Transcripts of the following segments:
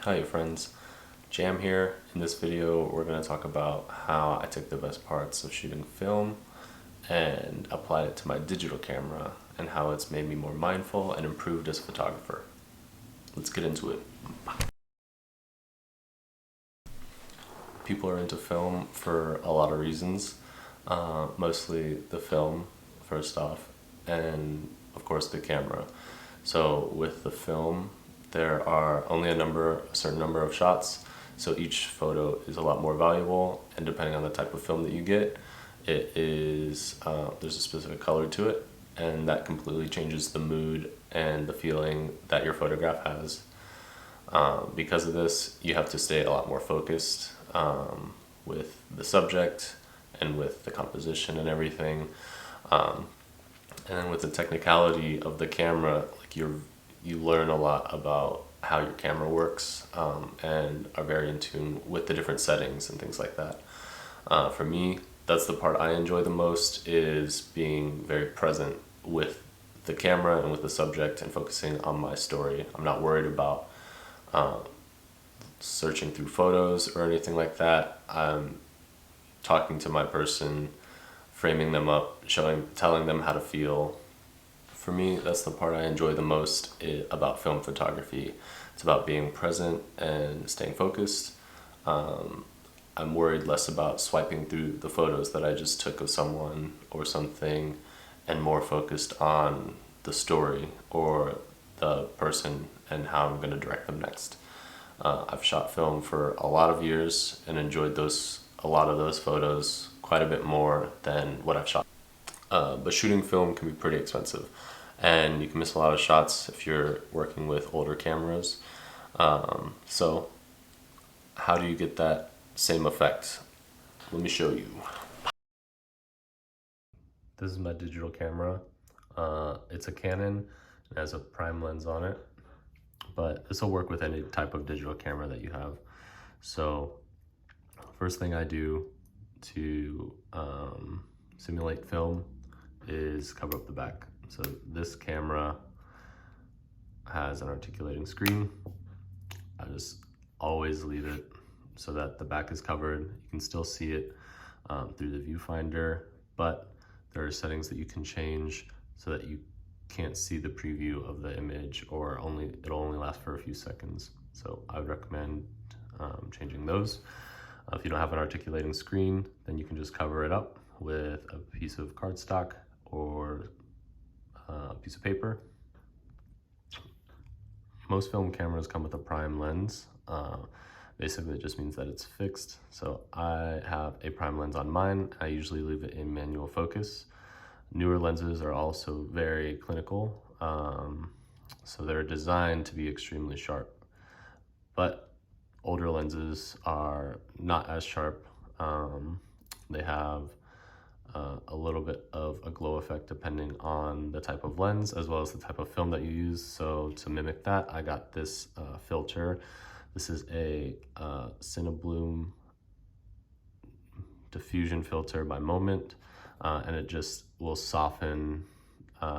Hi friends, Jam here. In this video we're going to talk about how I took the best parts of shooting film and applied it to my digital camera and how it's made me more mindful and improved as a photographer. Let's get into it. People are into film for a lot of reasons, mostly the film first off, and of course the camera. So with the film, there are only a certain number of shots, so each photo is a lot more valuable, and depending on the type of film that you get, there's a specific color to it, and that completely changes the mood and the feeling that your photograph has. Because of this, you have to stay a lot more focused with the subject and with the composition and everything. And with the technicality of the camera, like you learn a lot about how your camera works, and are very in tune with the different settings and things like that. For me, that's the part I enjoy the most, is being very present with the camera and with the subject and focusing on my story. I'm not worried about searching through photos or anything like that. I'm talking to my person, framing them up, telling them how to feel. For me, that's the part I enjoy the most about film photography. It's about being present and staying focused. I'm worried less about swiping through the photos that I just took of someone or something, and more focused on the story or the person and how I'm going to direct them next. I've shot film for a lot of years and enjoyed a lot of those photos quite a bit more than what I've shot. But shooting film can be pretty expensive, and you can miss a lot of shots if you're working with older cameras. So how do you get that same effect? Let me show you. This is my digital camera. It's a Canon. It has a prime lens on it, but this will work with any type of digital camera that you have. So first thing I do to simulate film is cover up the back. So this camera has an articulating screen. I just always leave it so that the back is covered. You can still see it through the viewfinder, but there are settings that you can change so that you can't see the preview of the image, or it'll only last for a few seconds. So I would recommend changing those. If you don't have an articulating screen, then you can just cover it up with a piece of cardstock or a piece of paper. Most film cameras come with a prime lens. Basically, it just means that it's fixed. So I have a prime lens on mine. I usually leave it in manual focus. Newer lenses are also very clinical, so they're designed to be extremely sharp. But older lenses are not as sharp. They have a little bit of a glow effect depending on the type of lens as well as the type of film that you use. So to mimic that, I got this filter. This is a Cinebloom diffusion filter by Moment, and it just will soften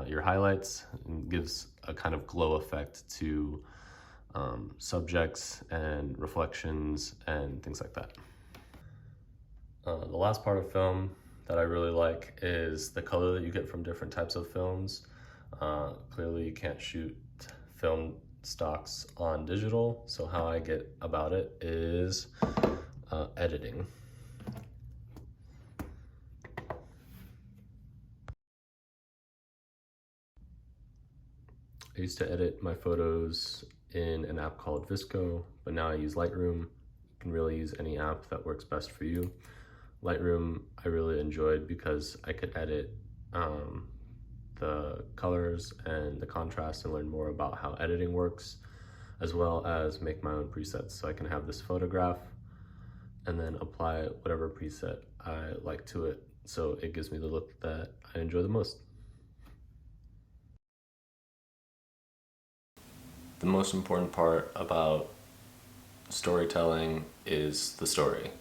your highlights and gives a kind of glow effect to subjects and reflections and things like that. The last part of film that I really like is the color that you get from different types of films. Clearly you can't shoot film stocks on digital, so how I get about it is editing. I used to edit my photos in an app called Visco, but now I use Lightroom. You can really use any app that works best for you. Lightroom I really enjoyed because I could edit the colors and the contrast and learn more about how editing works, as well as make my own presets. So I can have this photograph and then apply whatever preset I like to it, so it gives me the look that I enjoy the most. The most important part about storytelling is the story.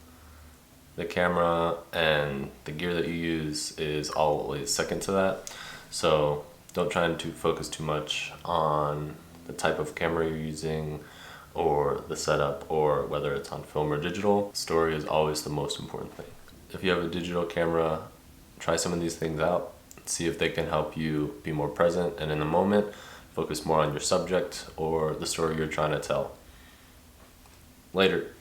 The camera and the gear that you use is always second to that. So don't try to focus too much on the type of camera you're using or the setup, or whether it's on film or digital, story is always the most important thing. If you have a digital camera, try some of these things out. See if they can help you be more present and in the moment, focus more on your subject or the story you're trying to tell. Later.